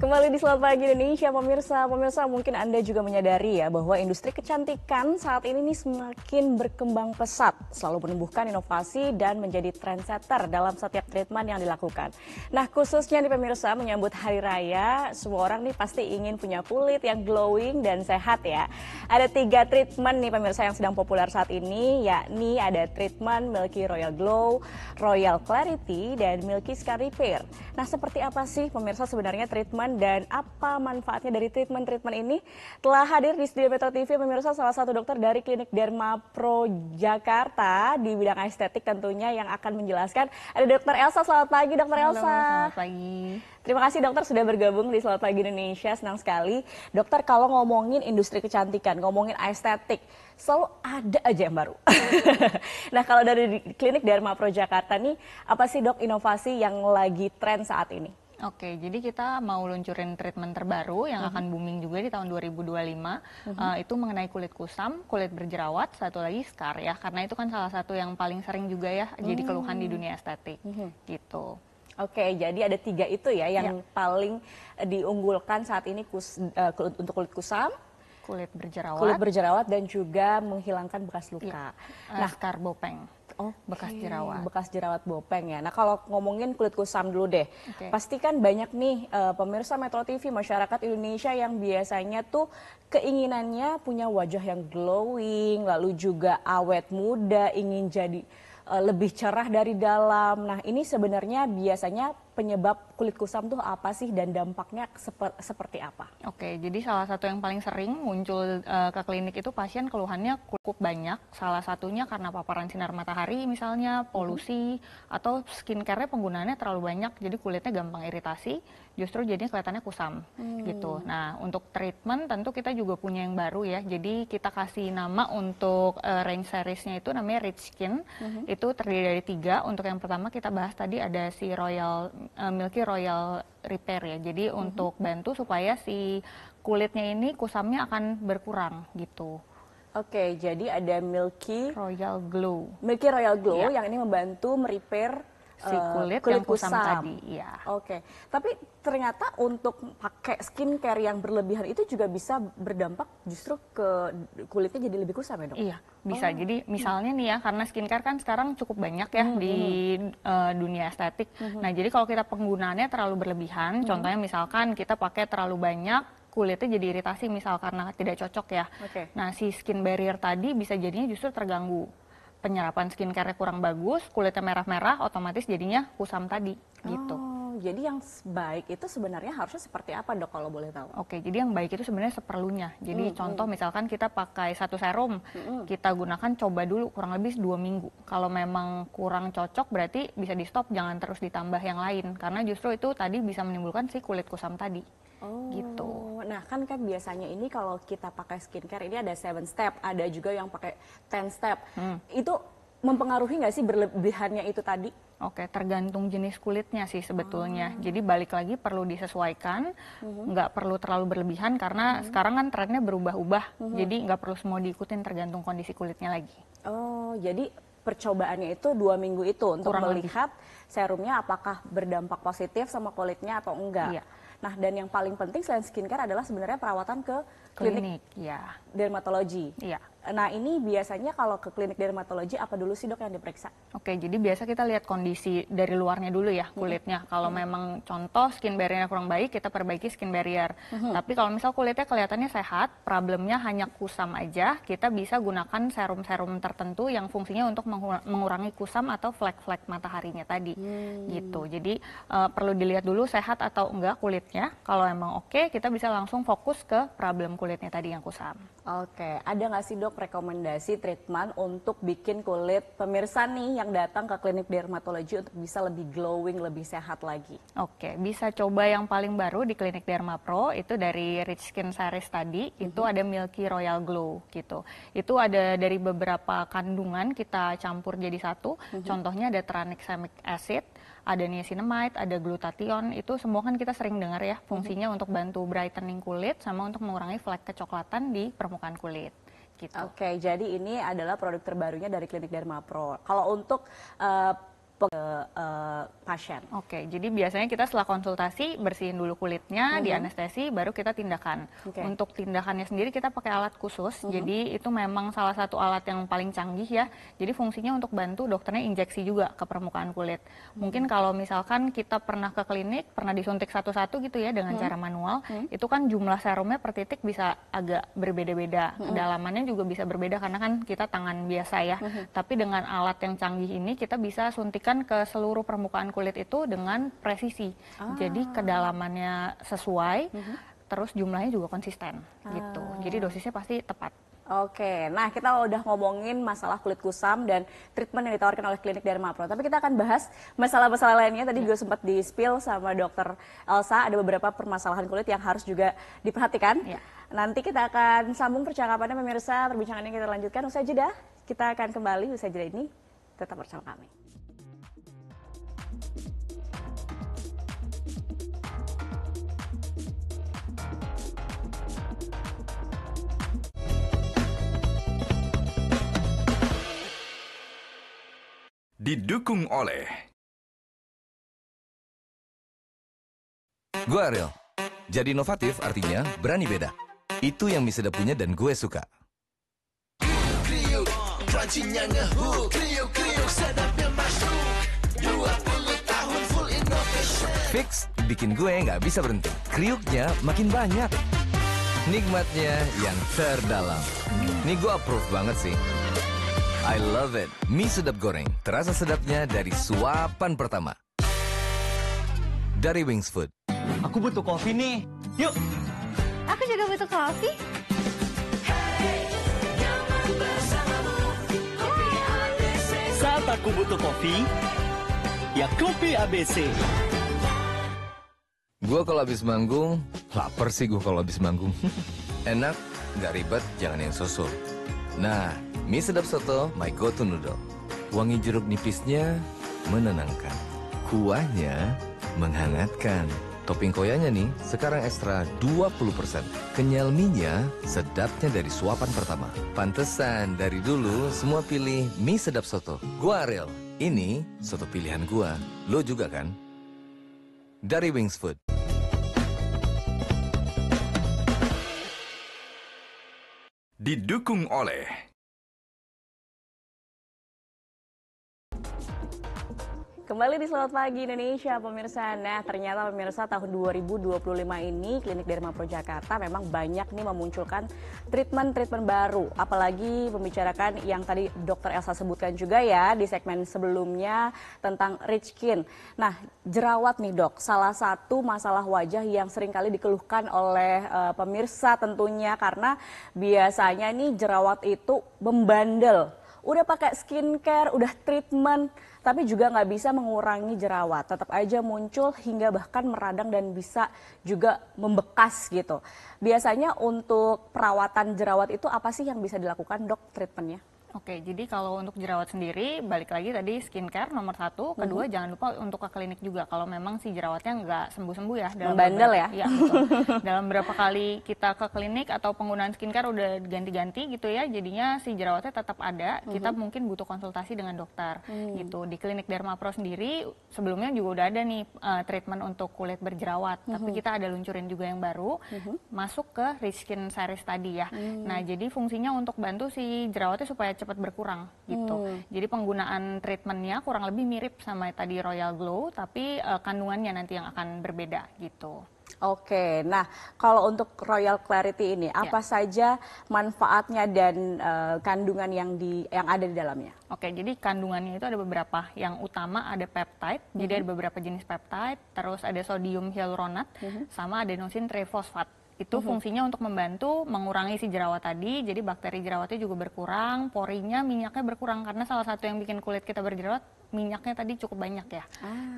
Kembali di Selamat Pagi Indonesia, pemirsa mungkin Anda juga menyadari ya bahwa industri kecantikan saat ini nih semakin berkembang pesat, selalu menumbuhkan inovasi dan menjadi trendsetter dalam setiap treatment yang dilakukan. Nah, khususnya nih pemirsa menyambut hari raya, semua orang nih pasti ingin punya kulit yang glowing dan sehat ya. Ada 3 treatment nih pemirsa yang sedang populer saat ini, yakni ada treatment Milky Royal Glow, Royal Clarity, dan Milky Skin Repair. Nah, seperti apa sih pemirsa sebenarnya treatment dan apa manfaatnya dari treatment-treatment ini? Telah hadir di studio Metro TV pemirsa salah satu dokter dari Klinik Derma Pro Jakarta di bidang estetik tentunya yang akan menjelaskan. Ada Dokter Elsa. Selamat pagi Dokter Elsa. Halo, selamat pagi. Terima kasih dokter sudah bergabung di Selamat Pagi Indonesia, senang sekali. Dokter, kalau ngomongin industri kecantikan, ngomongin estetik, selalu ada aja yang baru. Nah, kalau dari Klinik Derma Pro Jakarta nih, apa sih dok inovasi yang lagi tren saat ini? Oke, jadi kita mau luncurin treatment terbaru yang akan booming juga di tahun 2025. Itu mengenai kulit kusam, kulit berjerawat, satu lagi scar ya. Karena itu kan salah satu yang paling sering juga ya jadi keluhan di dunia estetik gitu. Oke, jadi ada 3 itu ya yang paling diunggulkan saat ini untuk kulit kusam, kulit berjerawat dan juga menghilangkan bekas luka. Nah, scar bopeng. Bekas jerawat. Bekas jerawat bopeng ya. Nah, kalau ngomongin kulit kusam dulu deh. Pasti kan banyak nih pemirsa Metro TV, masyarakat Indonesia yang biasanya tuh keinginannya punya wajah yang glowing, lalu juga awet muda, ingin jadi lebih cerah dari dalam. Nah, ini sebenarnya biasanya penyebab kulit kusam tuh apa sih dan dampaknya seperti apa? Oke, jadi salah satu yang paling sering muncul ke klinik itu pasien keluhannya cukup banyak. Salah satunya karena paparan sinar matahari misalnya, polusi, atau skincare-nya penggunaannya terlalu banyak, jadi kulitnya gampang iritasi, justru jadinya kelihatannya kusam gitu. Nah, untuk treatment tentu kita juga punya yang baru ya. Jadi kita kasih nama untuk range series-nya itu namanya Rich Skin. Itu terdiri dari 3. Untuk yang pertama kita bahas tadi ada si Milky Royal Repair ya. Jadi untuk bantu supaya si kulitnya ini kusamnya akan berkurang gitu. Oke, jadi ada Milky Royal Glow. Milky Royal Glow yang ini membantu merepair si kulit yang kusam tadi, ya. Oke, tapi ternyata untuk pakai skincare yang berlebihan itu juga bisa berdampak justru ke kulitnya jadi lebih kusam ya dok? Iya, bisa. Jadi misalnya nih ya, karena skincare kan sekarang cukup banyak ya di dunia estetik. Nah, jadi kalau kita penggunaannya terlalu berlebihan, contohnya misalkan kita pakai terlalu banyak, kulitnya jadi iritasi misal karena tidak cocok ya. Nah, si skin barrier tadi bisa jadinya justru terganggu. Penyerapan skincare-nya kurang bagus, kulitnya merah-merah, otomatis jadinya kusam tadi, gitu. Jadi yang baik itu sebenarnya harusnya seperti apa dok kalau boleh tahu? Oke, jadi yang baik itu sebenarnya seperlunya. Jadi contoh misalkan kita pakai 1 serum, kita gunakan coba dulu kurang lebih 2 minggu. Kalau memang kurang cocok berarti bisa di stop, jangan terus ditambah yang lain. Karena justru itu tadi bisa menimbulkan si kulit kusam tadi. Gitu. Nah kan biasanya ini kalau kita pakai skincare ini ada 7 step, ada juga yang pakai 10 step. Itu mempengaruhi nggak sih berlebihannya itu tadi? Oke, tergantung jenis kulitnya sih sebetulnya. Jadi balik lagi perlu disesuaikan, nggak perlu terlalu berlebihan karena sekarang kan trennya berubah-ubah. Jadi nggak perlu semua diikutin, tergantung kondisi kulitnya lagi. Oh, jadi percobaannya itu 2 minggu itu untuk melihat serumnya apakah berdampak positif sama kulitnya atau enggak. Iya. Nah, dan yang paling penting selain skincare adalah sebenarnya perawatan ke klinik ya. dermatologi. Iya. Nah, ini biasanya kalau ke klinik dermatologi apa dulu sih dok yang diperiksa? Oke, jadi biasa kita lihat kondisi dari luarnya dulu ya kulitnya. Kalau memang contoh skin barrier-nya kurang baik, kita perbaiki skin barrier. Tapi kalau misal kulitnya kelihatannya sehat, problemnya hanya kusam aja, kita bisa gunakan serum-serum tertentu yang fungsinya untuk mengurangi kusam atau flek-flek mataharinya tadi. Gitu. Jadi perlu dilihat dulu sehat atau enggak kulitnya. Kalau emang oke, kita bisa langsung fokus ke problem kulitnya tadi yang kusam. Oke, ada nggak sih dok rekomendasi treatment untuk bikin kulit pemirsa nih yang datang ke klinik dermatologi untuk bisa lebih glowing, lebih sehat lagi? Oke, bisa coba yang paling baru di Klinik Derma Pro, itu dari Rich Skin Series tadi, itu ada Milky Royal Glow gitu. Itu ada dari beberapa kandungan kita campur jadi satu, contohnya ada tranexamic acid, ada niacinamide, ada glutathione, itu semua kan kita sering dengar ya, fungsinya untuk bantu brightening kulit sama untuk mengurangi flek kecoklatan di permukaan kulit. Gitu. Oke, jadi ini adalah produk terbarunya dari Klinik Derma Pro. Kalau untuk pasien. Oke, jadi biasanya kita setelah konsultasi bersihin dulu kulitnya, di anestesi, baru kita tindakan. Untuk tindakannya sendiri kita pakai alat khusus, jadi itu memang salah satu alat yang paling canggih ya. Jadi fungsinya untuk bantu dokternya injeksi juga ke permukaan kulit. Mungkin kalau misalkan kita pernah ke klinik, pernah disuntik satu-satu gitu ya dengan cara manual, itu kan jumlah serumnya per titik bisa agak berbeda-beda. Kedalamannya juga bisa berbeda karena kan kita tangan biasa ya. Tapi dengan alat yang canggih ini kita bisa suntikan ke seluruh permukaan kulit itu dengan presisi. Jadi kedalamannya sesuai, terus jumlahnya juga konsisten gitu. Jadi dosisnya pasti tepat. Oke, nah kita udah ngomongin masalah kulit kusam dan treatment yang ditawarkan oleh klinik Dermapro. Tapi kita akan bahas masalah-masalah lainnya. Tadi juga sempat di-spill sama dokter Elsa, ada beberapa permasalahan kulit yang harus juga diperhatikan. Nanti kita akan sambung percakapannya pemirsa, perbincangannya kita lanjutkan usai jeda. Kita akan kembali usai jeda ini, tetap bersama kami. Didukung oleh Gue Ariel. Jadi inovatif artinya berani beda. Itu yang mie sedap punya dan gue suka. Kriuk, crunchy-nya ngehook. Kriuk, sedapnya masuk. 20 tahun full innovation. Fix bikin gue nggak bisa berhenti. Kriuknya makin banyak. Nikmatnya yang terdalam. Nih gue approve banget sih. I love it. Mie sedap goreng. Terasa sedapnya dari suapan pertama. Dari Wings Food. Aku butuh kopi nih. Yuk. Aku juga butuh kopi. Saat aku butuh kopi, ya kopi ABC. Gue kalau habis manggung, lapar sih gue kalau habis manggung. Enak, nggak ribet, jangan yang sosok. Nah, mie sedap soto, my go-to noodle. Wangi jeruk nipisnya menenangkan. Kuahnya menghangatkan. Topping koyanya nih, sekarang ekstra 20%. Kenyal mie-nya, sedapnya dari suapan pertama. Pantesan, dari dulu semua pilih mie sedap soto. Gua Ariel, ini soto pilihan gua. Lo juga kan? Dari Wings Food. didukung oleh Kembali di Selamat Pagi Indonesia, pemirsa. Nah, ternyata pemirsa tahun 2025 ini Klinik Dermapro Jakarta memang banyak nih memunculkan treatment baru. Apalagi membicarakan yang tadi Dokter Elsa sebutkan juga ya di segmen sebelumnya tentang rich skin. Nah, jerawat nih dok, salah satu masalah wajah yang seringkali dikeluhkan oleh pemirsa tentunya karena biasanya nih jerawat itu membandel. Udah pakai skincare, udah treatment, tapi juga nggak bisa mengurangi jerawat. Tetap aja muncul hingga bahkan meradang dan bisa juga membekas gitu. Biasanya untuk perawatan jerawat itu apa sih yang bisa dilakukan dok treatmentnya? Oke, jadi kalau untuk jerawat sendiri, balik lagi tadi skincare nomor 1, kedua jangan lupa untuk ke klinik juga kalau memang si jerawatnya nggak sembuh-sembuh ya. Membandel ya? Iya, betul. Dalam berapa kali kita ke klinik atau penggunaan skincare udah ganti-ganti gitu ya, jadinya si jerawatnya tetap ada, kita mungkin butuh konsultasi dengan dokter gitu. Di klinik Dermapro sendiri, sebelumnya juga udah ada nih treatment untuk kulit berjerawat, tapi kita ada luncurin juga yang baru, masuk ke Rich Skin Series tadi ya. Nah, jadi fungsinya untuk bantu si jerawatnya supaya cepat berkurang gitu. Jadi penggunaan treatmentnya kurang lebih mirip sama tadi Royal Glow, tapi kandungannya nanti yang akan berbeda gitu. Oke, nah kalau untuk Royal Clarity ini apa saja manfaatnya dan kandungan yang ada di dalamnya? Oke, jadi kandungannya itu ada beberapa. Yang utama ada peptide, jadi ada beberapa jenis peptide, terus ada sodium hyaluronat, sama adenosin trifosfat. Itu fungsinya untuk membantu mengurangi si jerawat tadi, jadi bakteri jerawatnya juga berkurang, porinya, minyaknya berkurang, karena salah satu yang bikin kulit kita berjerawat, minyaknya tadi cukup banyak ya,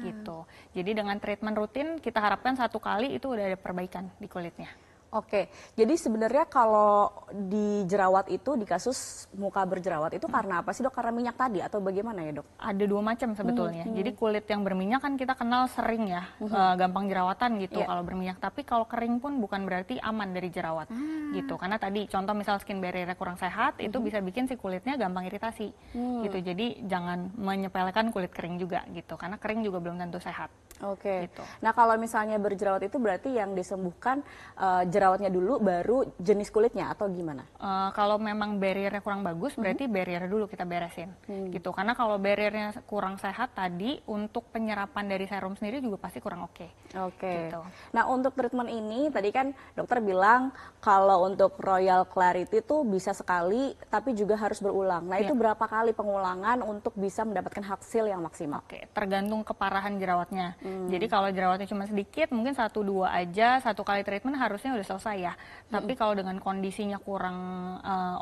gitu. Jadi dengan treatment rutin, kita harapkan 1 kali itu udah ada perbaikan di kulitnya. Oke, jadi sebenarnya kalau di jerawat itu, di kasus muka berjerawat itu karena apa sih dok? Karena minyak tadi atau bagaimana ya dok? Ada dua macam sebetulnya. Jadi kulit yang berminyak kan kita kenal sering ya, gampang jerawatan gitu kalau berminyak. Tapi kalau kering pun bukan berarti aman dari jerawat gitu. Karena tadi contoh misal skin barrier kurang sehat, itu bisa bikin si kulitnya gampang iritasi gitu. Jadi jangan menyepelekan kulit kering juga gitu. Karena kering juga belum tentu sehat. Oke. Gitu. Nah kalau misalnya berjerawat itu berarti yang disembuhkan jerawatnya dulu, baru jenis kulitnya atau gimana? Kalau memang barriernya kurang bagus, berarti barrier dulu kita beresin, gitu. Karena kalau barriernya kurang sehat tadi, untuk penyerapan dari serum sendiri juga pasti kurang oke. Oke. Gitu. Nah untuk treatment ini tadi kan dokter bilang kalau untuk Royal Clarity itu bisa sekali, tapi juga harus berulang. Nah itu berapa kali pengulangan untuk bisa mendapatkan hasil yang maksimal? Oke, tergantung keparahan jerawatnya. Jadi kalau jerawatnya cuma sedikit, mungkin 1-2 aja, 1 kali treatment harusnya udah selesai ya. Tapi kalau dengan kondisinya kurang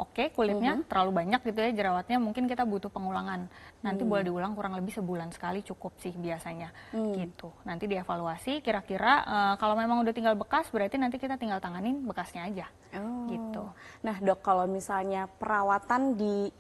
oke, kulitnya terlalu banyak gitu ya jerawatnya, mungkin kita butuh pengulangan. Nanti boleh diulang kurang lebih sebulan sekali cukup sih biasanya. Gitu. Nanti dievaluasi kira-kira kalau memang udah tinggal bekas, berarti nanti kita tinggal tanganin bekasnya aja. Gitu. Nah dok, kalau misalnya perawatan di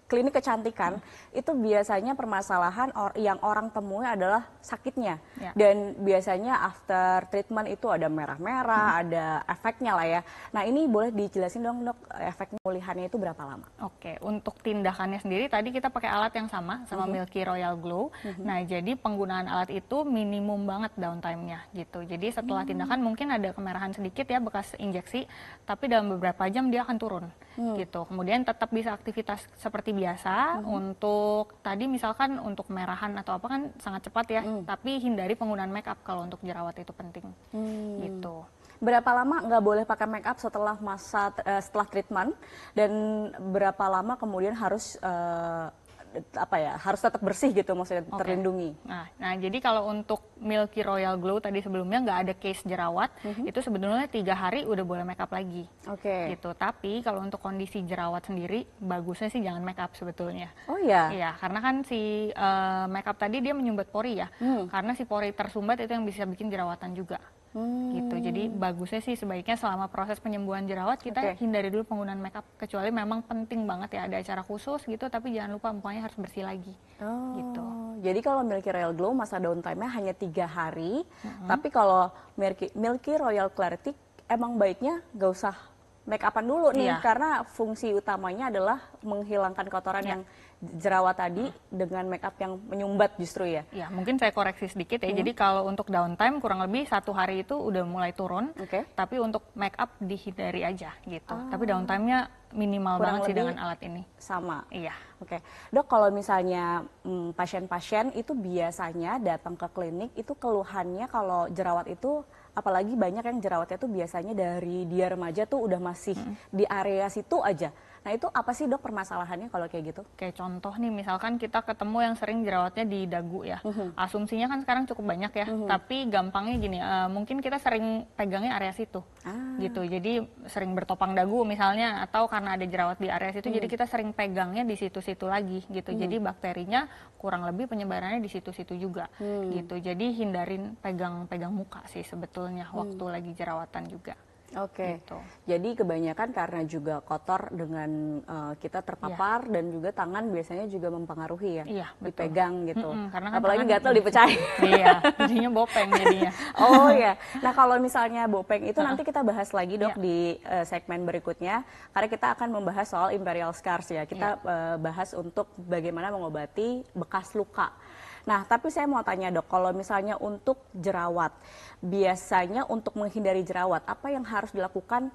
klinik kecantikan itu biasanya permasalahan yang orang temui adalah sakitnya, dan biasanya after treatment itu ada merah-merah, ada efeknya lah ya. Nah ini boleh dijelasin dong dok, efek pemulihannya itu berapa lama? Oke, untuk tindakannya sendiri tadi kita pakai alat yang sama Milky Royal Glow. Nah jadi penggunaan alat itu minimum banget downtime-nya gitu. Jadi setelah tindakan mungkin ada kemerahan sedikit ya bekas injeksi, tapi dalam beberapa jam dia akan turun gitu. Kemudian tetap bisa aktivitas seperti biasa. Untuk tadi misalkan untuk kemerahan atau apa kan sangat cepat ya, tapi hindari penggunaan make up kalau untuk jerawat itu penting gitu. Berapa lama nggak boleh pakai make up setelah setelah treatment, dan berapa lama kemudian harus harus tetap bersih gitu, maksudnya terlindungi? Nah jadi kalau untuk Milky Royal Glow tadi sebelumnya nggak ada case jerawat, itu sebenarnya 3 hari udah boleh make up lagi. Gitu. Tapi kalau untuk kondisi jerawat sendiri, bagusnya sih jangan make up sebetulnya. Oh iya? Iya, karena kan si make up tadi dia menyumbat pori ya. Karena si pori tersumbat itu yang bisa bikin jerawatan juga. Gitu. Jadi bagusnya sih sebaiknya selama proses penyembuhan jerawat kita hindari dulu penggunaan makeup, kecuali memang penting banget ya ada acara khusus gitu, tapi jangan lupa mukanya harus bersih lagi. Gitu. Jadi kalau Milky Royal Glow masa downtime-nya hanya 3 hari, tapi kalau Milky Royal Clarity emang baiknya gak usah make upan dulu nih, karena fungsi utamanya adalah menghilangkan kotoran yang jerawat tadi dengan make up yang menyumbat justru ya. Ya, mungkin saya koreksi sedikit ya. Jadi kalau untuk downtime kurang lebih 1 hari itu udah mulai turun. Tapi untuk make up dihindari aja gitu. Tapi downtime-nya minimal kurang banget sih dengan alat ini. Sama. Iya. Dok, kalau misalnya pasien-pasien itu biasanya datang ke klinik itu keluhannya kalau jerawat itu, apalagi banyak yang jerawatnya tuh biasanya dari dia remaja tuh udah masih di area situ aja. Nah itu apa sih dok permasalahannya kalau kayak gitu? Kayak contoh nih, misalkan kita ketemu yang sering jerawatnya di dagu ya. Asumsinya kan sekarang cukup banyak ya, tapi gampangnya gini, mungkin kita sering pegangnya area situ. Gitu, jadi sering bertopang dagu misalnya, atau karena ada jerawat di area situ, jadi kita sering pegangnya di situ-situ lagi gitu. Jadi bakterinya kurang lebih penyebarannya di situ-situ juga gitu. Jadi hindarin pegang-pegang muka sih sebetulnya waktu lagi jerawatan juga. Gitu. Jadi kebanyakan karena juga kotor dengan kita terpapar dan juga tangan biasanya juga mempengaruhi ya, dipegang gitu. Karena kan apalagi gatel dipecahin. Iya, jadinya bopeng jadinya. Oh ya, nah kalau misalnya bopeng itu nanti kita bahas lagi dok di segmen berikutnya, karena kita akan membahas soal imperial scars ya. Kita bahas untuk bagaimana mengobati bekas luka. Nah, tapi saya mau tanya dok, kalau misalnya untuk jerawat, biasanya untuk menghindari jerawat, apa yang harus dilakukan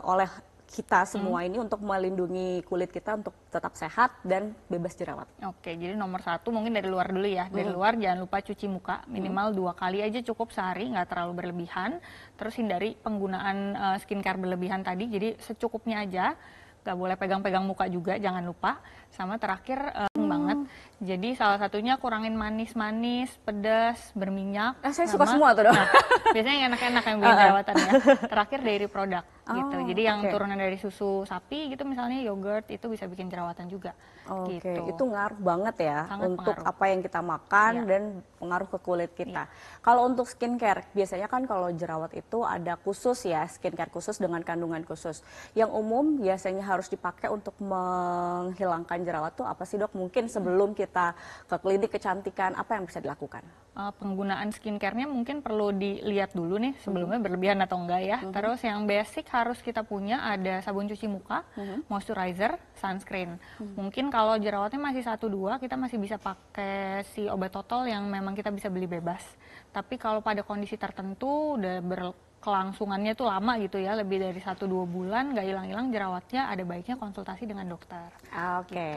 oleh kita semua ini untuk melindungi kulit kita untuk tetap sehat dan bebas jerawat? Oke, jadi nomor 1 mungkin dari luar dulu ya. Dari luar jangan lupa cuci muka, minimal 2 kali aja cukup sehari, nggak terlalu berlebihan. Terus hindari penggunaan skincare berlebihan tadi, jadi secukupnya aja. Gak boleh pegang-pegang muka juga, jangan lupa. Sama terakhir banget, jadi salah satunya kurangin manis-manis, pedas, berminyak. Saya suka semua tuh dok. Biasanya yang enak-enak yang bikin jerawatan ya. Terakhir dairy product. gitu. Oh, Jadi yang oke. turunan dari susu sapi gitu misalnya yogurt itu bisa bikin jerawatan juga. Oke, Gitu. itu ngaruh banget ya Sangat untuk pengaruh. apa yang kita makan Iya. dan pengaruh ke kulit kita. Kalau untuk skincare, biasanya kan kalau jerawat itu ada khusus ya, skincare khusus dengan kandungan khusus. Yang umum biasanya harus dipakai untuk menghilangkan jerawat tuh apa sih dok? Mungkin sebelum kita ke klinik kecantikan, apa yang bisa dilakukan? Penggunaan skincare-nya mungkin perlu dilihat dulu nih sebelumnya berlebihan atau enggak ya. Terus yang basic harus kita punya ada sabun cuci muka, moisturizer, sunscreen. Mungkin kalau jerawatnya masih 1-2 kita masih bisa pakai si obat total yang memang kita bisa beli bebas. Tapi kalau pada kondisi tertentu udah berkelangsungannya tuh lama gitu ya, lebih dari 1-2 bulan nggak hilang-hilang jerawatnya, ada baiknya konsultasi dengan dokter. Oke.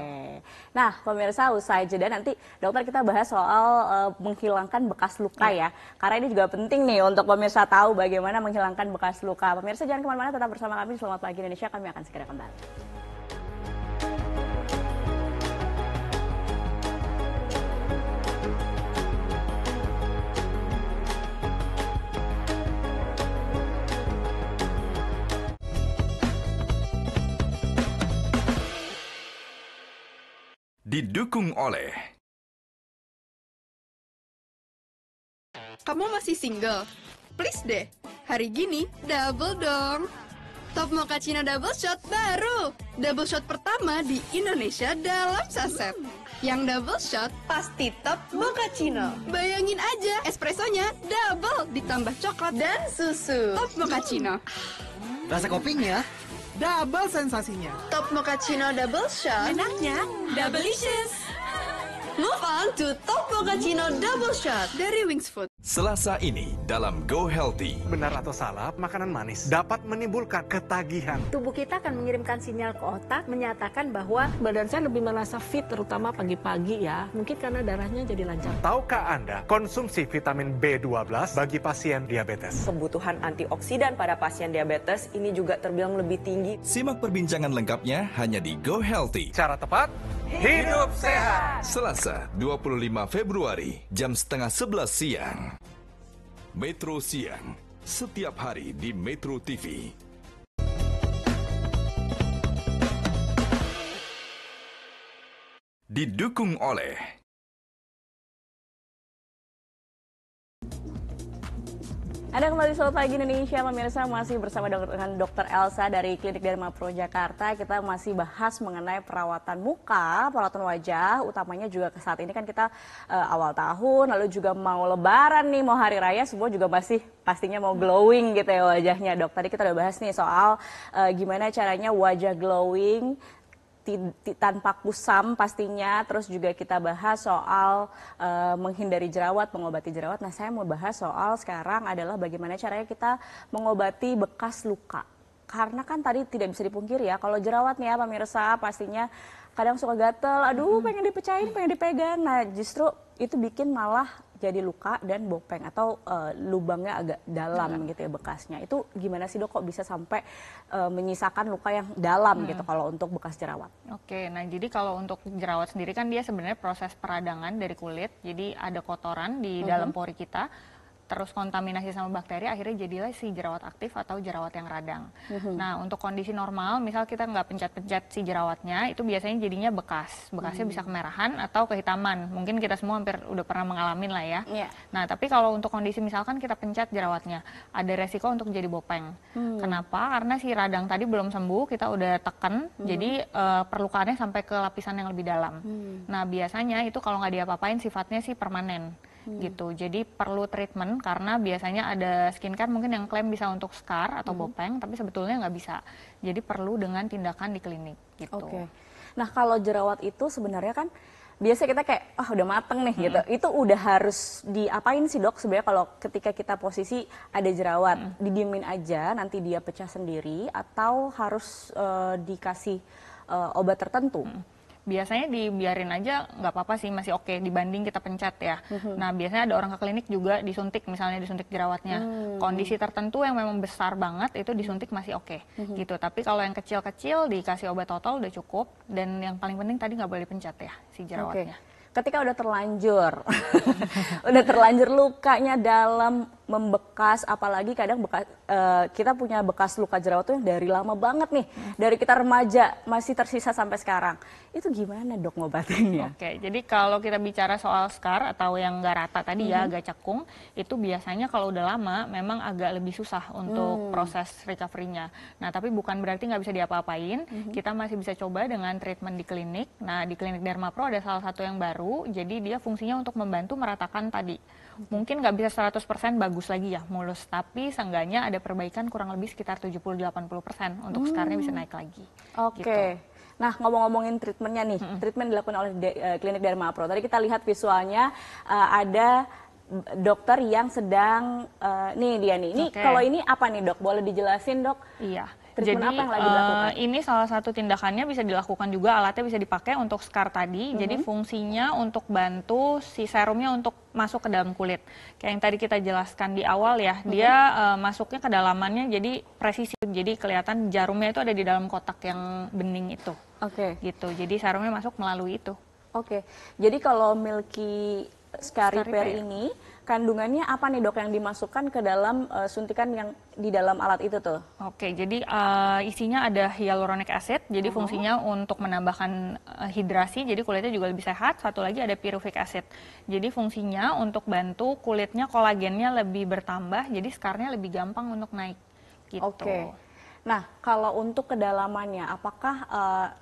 Nah, pemirsa usai jeda nanti dokter kita bahas soal menghilangkan bekas luka ya. Karena ini juga penting nih untuk pemirsa tahu bagaimana menghilangkan bekas luka. Pemirsa jangan kemana-mana, tetap bersama kami. Selamat Pagi Indonesia, kami akan segera kembali. Didukung oleh Kamu masih single? Please deh, hari gini double dong. Top Mochaccino Double Shot baru. Double shot pertama di Indonesia dalam saset. Yang double shot pasti Top Mochaccino. Bayangin aja, espressonya double ditambah coklat dan susu. Top Mochaccino. Rasa kopinya, double sensasinya. Top Mochaccino Double Shot. Enaknya doubleicious. Move on to Top Mochaccino Double Shot dari Wings Food. Selasa ini dalam Go Healthy. Benar atau salah, makanan manis dapat menimbulkan ketagihan. Tubuh kita akan mengirimkan sinyal ke otak menyatakan bahwa badan saya lebih merasa fit terutama pagi-pagi ya. Mungkin karena darahnya jadi lancar. Tahukah Anda konsumsi vitamin B12 bagi pasien diabetes? Kebutuhan antioksidan pada pasien diabetes ini juga terbilang lebih tinggi. Simak perbincangan lengkapnya hanya di Go Healthy. Cara tepat, hidup sehat. Selasa 25 Februari jam 10:30 siang. Metro Siang, setiap hari di Metro TV. Didukung oleh Anda kembali Selamat Pagi Indonesia, pemirsa masih bersama dengan Dr. Elsa dari Klinik Derma Pro Jakarta. Kita masih bahas mengenai perawatan muka, perawatan wajah, utamanya juga saat ini kan kita awal tahun, lalu juga mau lebaran nih, mau hari raya, semua juga masih pastinya mau glowing gitu ya wajahnya dok. Tadi kita udah bahas nih soal gimana caranya wajah glowing, tanpa kusam pastinya, terus juga kita bahas soal menghindari jerawat, mengobati jerawat. Nah, saya mau bahas soal sekarang adalah bagaimana caranya kita mengobati bekas luka. Karena kan tadi tidak bisa dipungkiri ya, kalau jerawat nih ya pemirsa pastinya kadang suka gatel, aduh pengen dipecahin, pengen dipegang. Nah, justru itu bikin malah jadi luka dan bopeng atau lubangnya agak dalam gitu ya bekasnya. Itu gimana sih dok kok bisa sampai menyisakan luka yang dalam gitu kalau untuk bekas jerawat? Oke, nah jadi kalau untuk jerawat sendiri kan dia sebenarnya proses peradangan dari kulit. Jadi ada kotoran di dalam pori kita, terus kontaminasi sama bakteri, akhirnya jadilah si jerawat aktif atau jerawat yang radang. Nah, untuk kondisi normal, misal kita nggak pencet-pencet si jerawatnya, itu biasanya jadinya bekas. Bekasnya bisa kemerahan atau kehitaman. Mungkin kita semua hampir udah pernah mengalami lah ya. Nah, tapi kalau untuk kondisi misalkan kita pencet jerawatnya, ada resiko untuk jadi bopeng. Kenapa? Karena si radang tadi belum sembuh, kita udah tekan, jadi perlukaannya sampai ke lapisan yang lebih dalam. Nah, biasanya itu kalau nggak diapa-apain sifatnya sih permanen. Gitu, jadi perlu treatment karena biasanya ada skincare mungkin yang klaim bisa untuk scar atau bopeng, tapi sebetulnya nggak bisa. Jadi perlu dengan tindakan di klinik gitu. Oke. Nah kalau jerawat itu sebenarnya kan biasa kita kayak udah mateng nih gitu. Itu udah harus diapain sih dok sebenarnya kalau ketika kita posisi ada jerawat, didiemin aja nanti dia pecah sendiri atau harus dikasih obat tertentu? Biasanya dibiarin aja nggak apa-apa sih, masih oke dibanding kita pencet ya. Nah biasanya ada orang ke klinik juga disuntik, misalnya disuntik jerawatnya. Kondisi tertentu yang memang besar banget itu disuntik masih oke gitu. Tapi kalau yang kecil-kecil dikasih obat total udah cukup. Dan yang paling penting tadi nggak boleh pencet ya si jerawatnya. Ketika udah terlanjur, udah terlanjur lukanya dalam, membekas, apalagi kadang kita punya bekas luka jerawat tuh yang dari lama banget nih, dari kita remaja masih tersisa sampai sekarang. Itu gimana dok ngobatinnya? Oke, jadi kalau kita bicara soal scar atau yang nggak rata tadi ya, agak cekung, itu biasanya kalau udah lama memang agak lebih susah untuk proses recovery-nya. Nah, tapi bukan berarti nggak bisa diapa-apain, kita masih bisa coba dengan treatment di klinik. Nah, di klinik Dermapro ada salah satu yang baru, jadi dia fungsinya untuk membantu meratakan tadi. Mungkin nggak bisa 100% bagus lagi ya, mulus, tapi seenggaknya ada perbaikan kurang lebih sekitar 70-80% untuk scarnya bisa naik lagi. Oke. Gitu. Nah, ngomong-ngomongin treatmentnya nih, treatment dilakukan oleh klinik Dermapro. Tadi kita lihat visualnya ada dokter yang sedang, nih dia nih. Ini kalau ini apa nih dok? Boleh dijelasin dok? Iya. Treatment Jadi apa yang lagi dilakukan? ini salah satu tindakannya bisa dilakukan juga, alatnya bisa dipakai untuk scar tadi. Jadi fungsinya untuk bantu si serumnya untuk masuk ke dalam kulit. Kayak yang tadi kita jelaskan di awal ya, dia masuknya kedalamannya jadi presisi. Jadi kelihatan jarumnya itu ada di dalam kotak yang bening itu. Oke. Gitu. Jadi serumnya masuk melalui itu. Oke. Jadi kalau Milky Scar Repair ini kandungannya apa nih dok yang dimasukkan ke dalam suntikan yang di dalam alat itu tuh? Oke, jadi isinya ada hyaluronic acid, jadi fungsinya untuk menambahkan hidrasi, jadi kulitnya juga lebih sehat. Satu lagi ada pyruvic acid, jadi fungsinya untuk bantu kulitnya kolagennya lebih bertambah, jadi scarnya lebih gampang untuk naik. Gitu. Oke. Nah, kalau untuk kedalamannya, apakah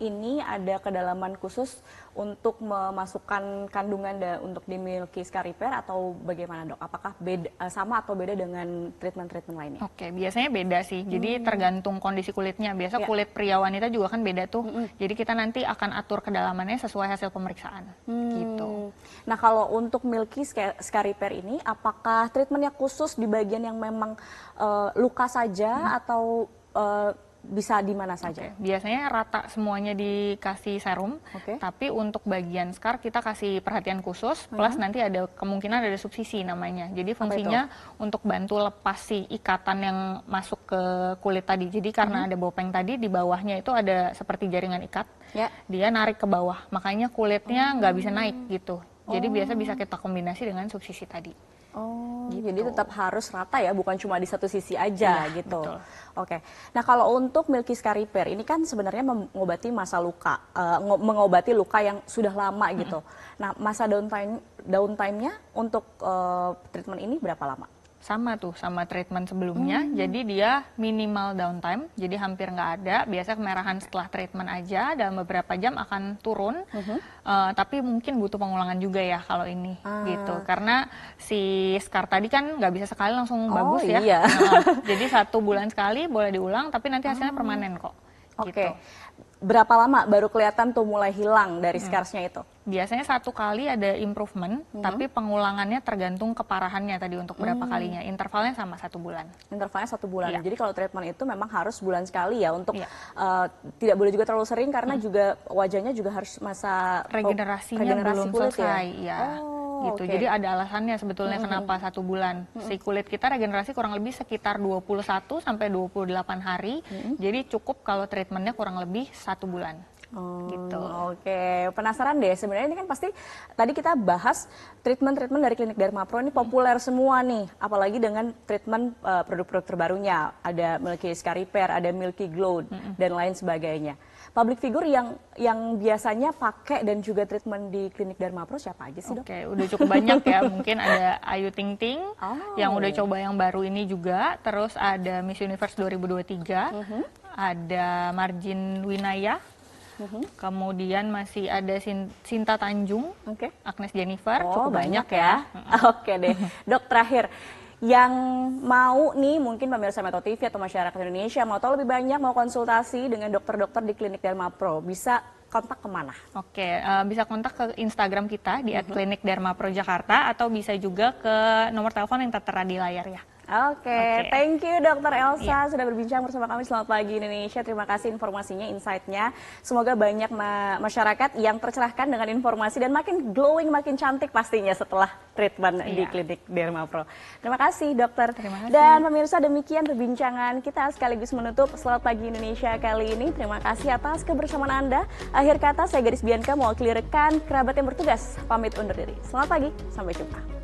ini ada kedalaman khusus untuk memasukkan kandungan untuk di Milky Scar Repair atau bagaimana dok? Apakah beda, sama atau beda dengan treatment-treatment lainnya? Oke, biasanya beda sih. Jadi tergantung kondisi kulitnya. Biasa kulit pria wanita juga kan beda tuh. Jadi kita nanti akan atur kedalamannya sesuai hasil pemeriksaan. Gitu. Nah, kalau untuk Milky Scar Repair ini, apakah treatmentnya khusus di bagian yang memang luka saja atau bisa di mana saja? Biasanya rata semuanya dikasih serum, tapi untuk bagian scar kita kasih perhatian khusus, plus nanti ada kemungkinan ada subsisi namanya. Jadi fungsinya untuk bantu lepas si ikatan yang masuk ke kulit tadi. Jadi karena ada bopeng tadi, di bawahnya itu ada seperti jaringan ikat, dia narik ke bawah, makanya kulitnya nggak bisa naik gitu. Jadi biasa bisa kita kombinasi dengan subsisi tadi. Gitu. Jadi tetap harus rata ya, bukan cuma di satu sisi aja gitu. Betul. Oke. Nah, kalau untuk Milky Scar Repair ini kan sebenarnya mengobati masa luka, mengobati luka yang sudah lama gitu. Nah, masa downtime-nya untuk treatment ini berapa lama? Sama tuh, sama treatment sebelumnya. Jadi dia minimal downtime, jadi hampir nggak ada. Biasa kemerahan setelah treatment aja, dalam beberapa jam akan turun. Tapi mungkin butuh pengulangan juga ya kalau ini, gitu. Karena si scar tadi kan nggak bisa sekali langsung bagus ya. Iya. Jadi 1 bulan sekali boleh diulang, tapi nanti hasilnya permanen kok. Gitu. Berapa lama baru kelihatan tuh mulai hilang dari scarsnya itu? Biasanya 1 kali ada improvement, tapi pengulangannya tergantung keparahannya tadi untuk berapa kalinya. Intervalnya sama 1 bulan. Intervalnya 1 bulan. Jadi kalau treatment itu memang harus bulan sekali ya untuk tidak boleh juga terlalu sering karena juga wajahnya juga harus masa regenerasinya belum selesai. Ya. Gitu. Oke. Jadi ada alasannya sebetulnya kenapa 1 bulan. Si kulit kita regenerasi kurang lebih sekitar 21 sampai 28 hari. Jadi cukup kalau treatmentnya kurang lebih 1 bulan. Gitu. Oke, penasaran deh. Sebenarnya ini kan pasti tadi kita bahas treatment-treatment dari klinik Dermapro ini populer semua nih, apalagi dengan treatment produk-produk terbarunya. Ada Milky Scar Repair, ada Milky Glow dan lain sebagainya. Public figure yang biasanya pakai dan juga treatment di klinik Dermapro siapa aja sih dok? Oke, udah cukup banyak ya. Mungkin ada Ayu Ting Ting yang udah coba yang baru ini juga. Terus ada Miss Universe 2023, ada Marjin Winaya. Kemudian masih ada Sinta Tanjung, Agnes Jennifer, cukup banyak ya. Oke deh, dok terakhir. Yang mau nih mungkin pemirsa Metro TV atau masyarakat Indonesia mau tahu lebih banyak, mau konsultasi dengan dokter-dokter di klinik Dermapro, bisa kontak kemana? Oke, bisa kontak ke Instagram kita di @klinikdermapro Jakarta atau bisa juga ke nomor telepon yang tertera di layar ya. Oke, thank you Dr. Elsa sudah berbincang bersama kami. Selamat pagi Indonesia. Terima kasih informasinya, insight-nya. Semoga banyak masyarakat yang tercerahkan dengan informasi dan makin glowing, makin cantik pastinya setelah treatment di klinik Dermapro. Terima kasih dokter. Terima kasih. Dan pemirsa, demikian perbincangan kita sekaligus menutup Selamat Pagi Indonesia kali ini. Terima kasih atas kebersamaan Anda. Akhir kata, saya Gadis Bianca mewakili rekan kerabat yang bertugas. Pamit undur diri. Selamat pagi, sampai jumpa.